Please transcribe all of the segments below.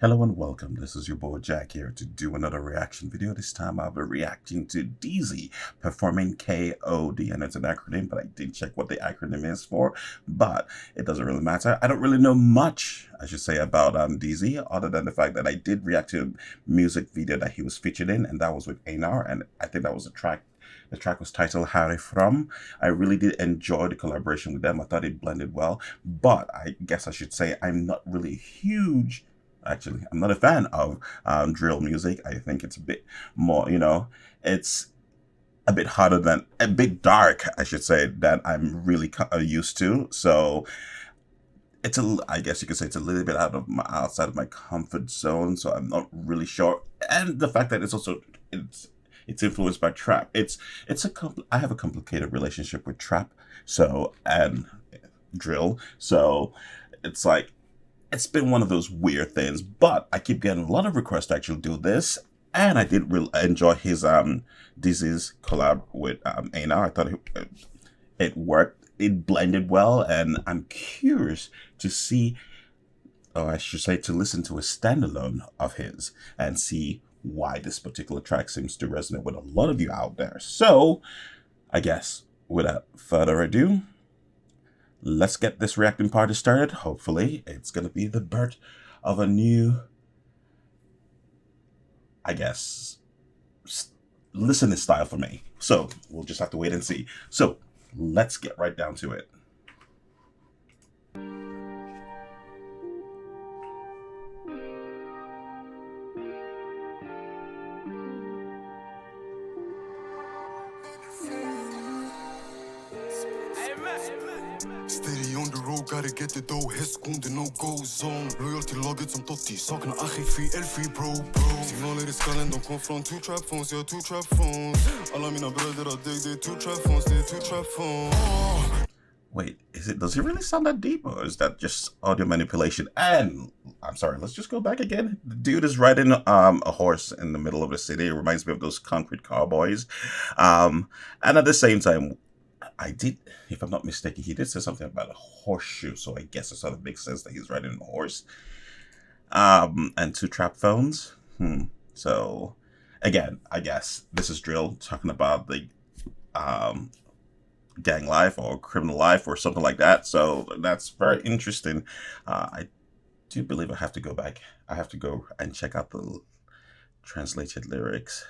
Hello and welcome. This is your boy Jack here to do another reaction video. This time I'll be reacting to DZ performing K.O.D. and it's an acronym, but I didn't check what the acronym is for, but it doesn't really matter. I don't really know much, I should say, about DZ other than the fact that I did react to a music video that he was featured in, and that was with Einar, and I think that was a track. The track was titled How They From. I really did enjoy the collaboration with them. I thought it blended well, but I guess I should say I'm not really huge. Actually, I'm not a fan of drill music. I think it's a bit more, it's a bit harder than, a bit dark, I should say, than I'm really used to. So it's I guess you could say it's a little bit outside of my comfort zone. So I'm not really sure. And the fact that it's influenced by trap. I have a complicated relationship with trap. So, and drill. So it's like, it's been one of those weird things, but I keep getting a lot of requests to actually do this, and I did really enjoy his DZ's collab with Einar. I thought it worked, it blended well, and I'm curious to see, or I should say, to listen to a standalone of his and see why this particular track seems to resonate with a lot of you out there. So, I guess without further ado, let's get this reacting party started. Hopefully, it's going to be the birth of a new, I guess, listening style for me. So, we'll just have to wait and see. So, let's get right down to it. Steady on the road, gotta get the dough. Hästkunde, no go zone. Loyalty laget som Totti. Saknar AG4, L4 bro. Signaler i skallen, de kom från two trap phones, ja two trap phones. Alla mina bröder har deg, det är two trap phones, det är two trap phones. Wait, does it really sound that deep, or is that just audio manipulation? And I'm sorry, let's just go back again. The dude is riding a horse in the middle of the city. It reminds me of those concrete cowboys. And at the same time, I did, if I'm not mistaken, he did say something about a horseshoe, so I guess it sort of makes sense that he's riding a horse. And two trap phones. So, again, I guess this is drill talking about the gang life or criminal life or something like that. So that's very interesting. I do believe I have to go back. I have to go and check out the translated lyrics.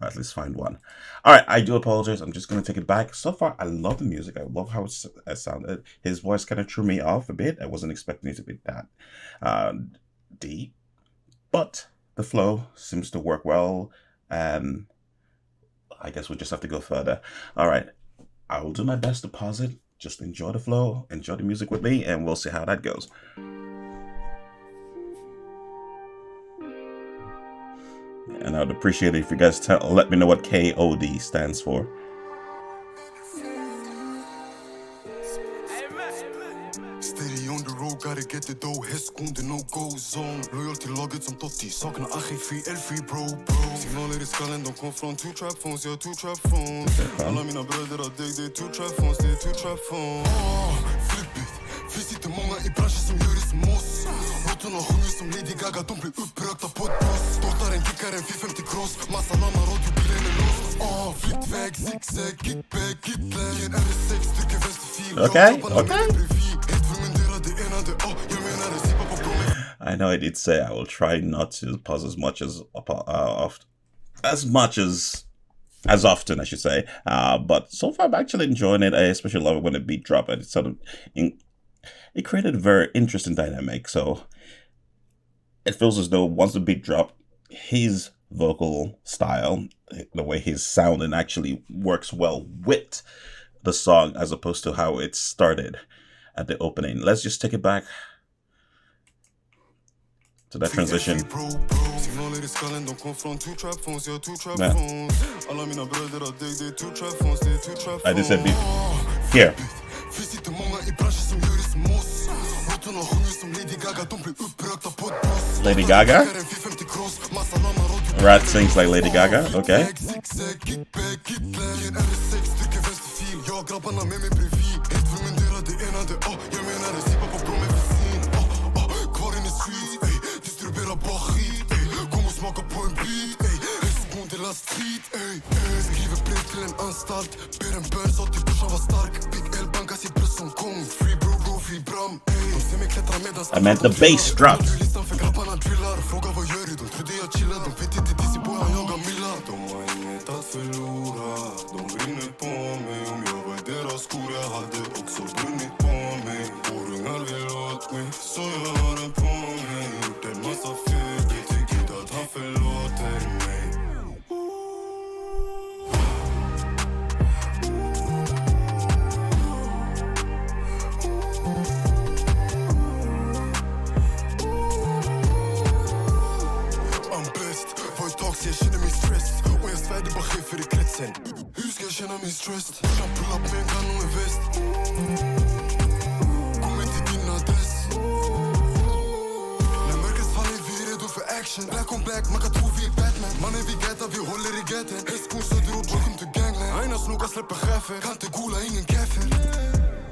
Or at least find one. All right, I do apologize. I'm just going to take it back. So far, I love the music. I love how it sounded. His voice kind of threw me off a bit. I wasn't expecting it to be that deep. But the flow seems to work well. And I guess we'll just have to go further. All right, I will do my best to pause it. Just enjoy the flow. Enjoy the music with me. And we'll see how that goes. And I would appreciate it if you guys let me know what K.O.D. stands for. Steady on the road, gotta get the dough. Hästkunde, no go zone. Loyalty laget som Totti. Saknar AG4, L4 bro. Signaler i skallen, de kom från two trap phones, ja two trap phones. Alla mina bröder har deg, det är two trap phones, det är two trap phones. Flip it. Vi sitter många i branschen som gör det som oss. Råttorna sjunger som Lady Gaga, de blir upprökta på ett buss. Stoltaren kickar en 450 cross. Massa namnar, radiobilen är låst. Flyttväg, zigzag, kickback, kitlen. I en RS6, trycker vänsterfil. Okay. I know I did say I will try not to pause as much as often, I should say. But so far I'm actually enjoying it. I especially love it when the beat drop, and it's sort of it created a very interesting dynamic. So it feels as though once the beat dropped, his vocal style, the way he's sounding, actually works well with the song as opposed to how it started at the opening. Let's just take it back to that transition. I just said beat. Here. Lady Gaga? Rat sings like Lady Gaga, okay. alla street, ey, ey. Skriver brev till en anstalt. Ber en bön så till brorsan var stark. Big L bankar sin bröst som kung. Free bro, free bram, ey. De ser mig klättra medans I meant the bass drops. listan för grabbarna drillar. Fråga vad gör du? De trodde jag chillade. De vet inte DC boy, han jagar Milla. De har inget att förlora. De brinner på mig. Om jag var i deras skor, jag hade också brunnit på mig. Orungar vill åt mig, så jag har den på mig. Gjort en massa fel, det tycker inte att han förlåter mig. Jag känner mig stressed och jag svär det bara sker för i kretsen. Hur ska jag känna mig stressed? Jag pull up med en kanon och en väst. Kommer till din adress. När mörkret faller vi är redo för action. Black on black, man kan tro vi är Batman. Mannen vi gätar, vi håller i gaten. Hästskon söderort, welcome to gangland. Aina snoka släpper chefen. Kan inte gola, ingen kaffe.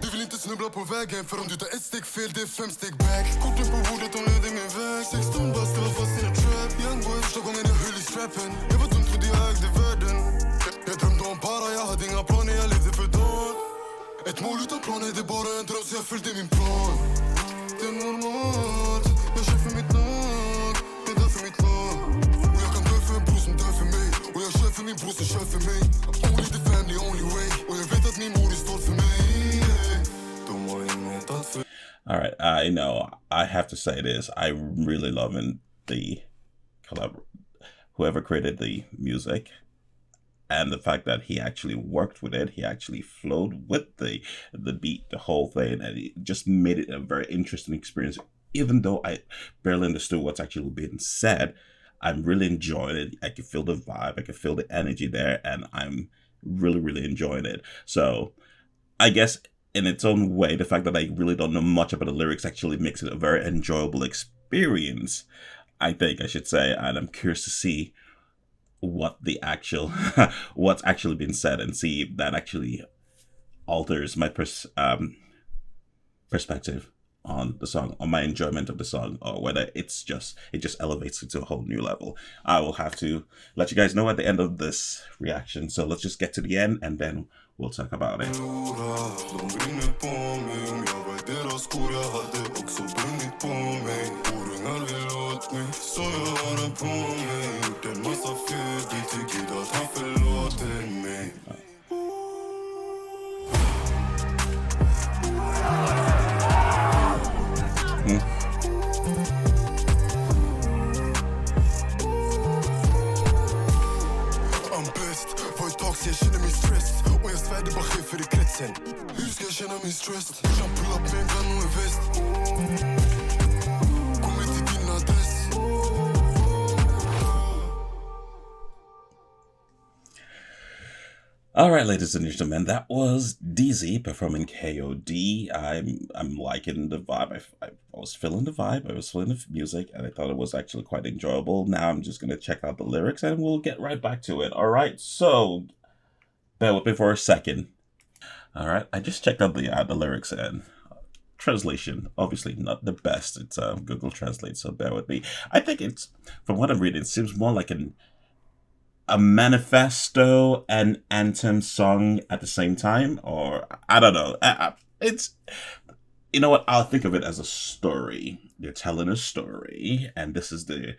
Du vill inte snubbla på vägen. För om du tar ett steg fel, det är 5 steg back. Korten på bordet, de leder min väg. 16 bast, det var fast i en trap. Young boy, första gången jag höll i strappen. Jag var dum, trodde jag ägde världen. Jag drömde om para, jag hade inga planer, jag levde för dagen. Ett mål utan planer, det är bara en dröm, så jag följde min plan. Det är normalt, jag kör för mitt lag. Det är där för mitt lag. Och jag kan dö för en bror som dör för mig. Och jag kör för min bror som kör för mig. Only the family, only way. Och jag vet att min mor är stolt för mig. All right, I know I have to say this. I really loving the whoever created the music, and the fact that he actually worked with it. He actually flowed with the beat, the whole thing, and it just made it a very interesting experience. Even though I barely understood what's actually being said, I'm really enjoying it. I can feel the vibe, I can feel the energy there, and I'm really enjoying it. So I guess in its own way, the fact that I really don't know much about the lyrics actually makes it a very enjoyable experience, I think I should say, and I'm curious to see what the actual what's actually been said, and see if that actually alters my perspective on the song, on my enjoyment of the song, or whether it just elevates it to a whole new level. I will have to let you guys know at the end of this reaction. So let's just get to the end, and then we'll talk about it. Jag känner mig stressed och jag svär det bara sker för i kretsen. Hur ska jag känna mig stressed? Jag pull up med en kanon och en väst. Kommer till din adress. All right, ladies and gentlemen, that was DZ performing K.O.D. I'm liking the vibe. I was feeling the vibe. I was feeling the music, and I thought it was actually quite enjoyable. Now I'm just going to check out the lyrics, and we'll get right back to it. All right, so bear with me for a second. All right, I just checked out the lyrics, and translation, obviously not the best. It's Google Translate, so bear with me. I think it's, from what I'm reading, it seems more like a manifesto and anthem song at the same time, or I don't know. It's, you know what? I'll think of it as a story. They're telling a story, and this is the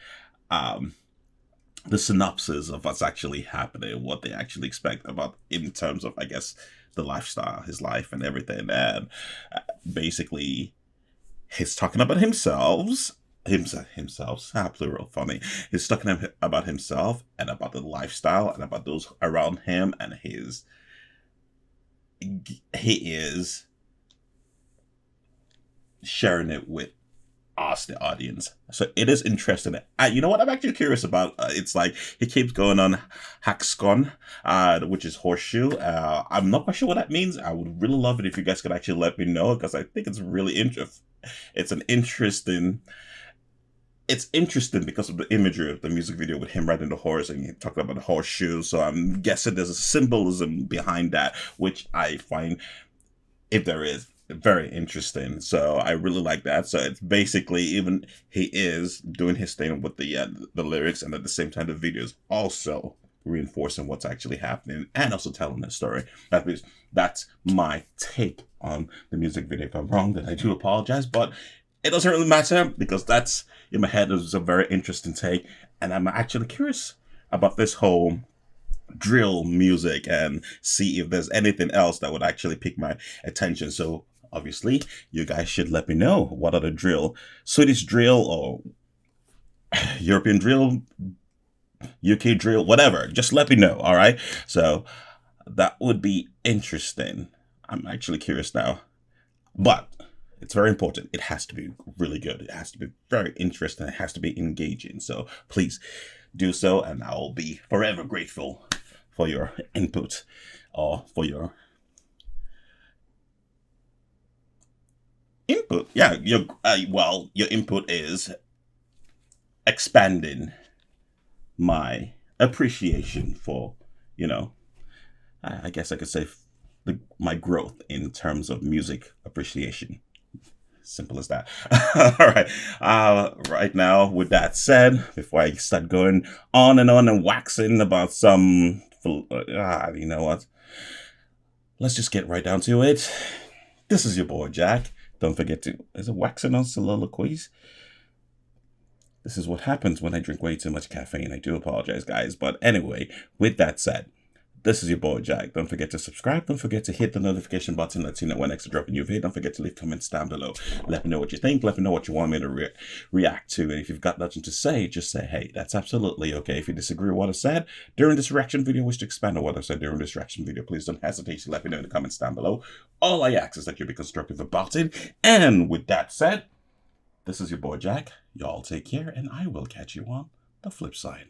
synopsis of what's actually happening, what they actually expect about in terms of, I guess, the lifestyle, his life, and everything. And basically, he's talking about himself, plural, funny. He's talking about himself and about the lifestyle and about those around him, and he is sharing it with us, the audience. So it is interesting. You know what I'm actually curious about? It's like he keeps going on Haxcon, which is horseshoe. I'm not quite sure what that means. I would really love it if you guys could actually let me know, because I think it's really interesting. It's interesting because of the imagery of the music video with him riding the horse and he talking about the horseshoe. So I'm guessing there's a symbolism behind that, which I find, if there is, very interesting. So I really like that. So it's basically, even he is doing his thing with the lyrics, and at the same time the videos also reinforcing what's actually happening and also telling the story. That's my take on the music video. If I'm wrong, then I do apologize, but it doesn't really matter because that's in my head. It was a very interesting take, and I'm actually curious about this whole drill music and see if there's anything else that would actually pique my attention. So obviously, you guys should let me know what are the drill, Swedish drill or European drill, UK drill, whatever. Just let me know, all right? So that would be interesting. I'm actually curious now. But it's very important. It has to be really good. It has to be very interesting. It has to be engaging. So please do so, and I'll be forever grateful for your input or for your input. Yeah, your input is expanding my appreciation for, I guess I could say my growth in terms of music appreciation. Simple as that. All right. Right now, with that said, before I start going on and waxing about some, you know what? Let's just get right down to it. This is your boy Jack. Don't forget to, is it waxing on soliloquies? This is what happens when I drink way too much caffeine. I do apologize, guys. But anyway, with that said, this is your boy Jack. Don't forget to subscribe. Don't forget to hit the notification button. Let you know when next I drop a new video. Don't forget to leave comments down below. Let me know what you think. Let me know what you want me to react to. And if you've got nothing to say, just say, hey, that's absolutely okay. If you disagree with what I said during this reaction video, wish to expand on what I said during this reaction video, please don't hesitate to let me know in the comments down below. All I ask is that you be constructive about it. And with that said, this is your boy Jack. Y'all take care, and I will catch you on the flip side.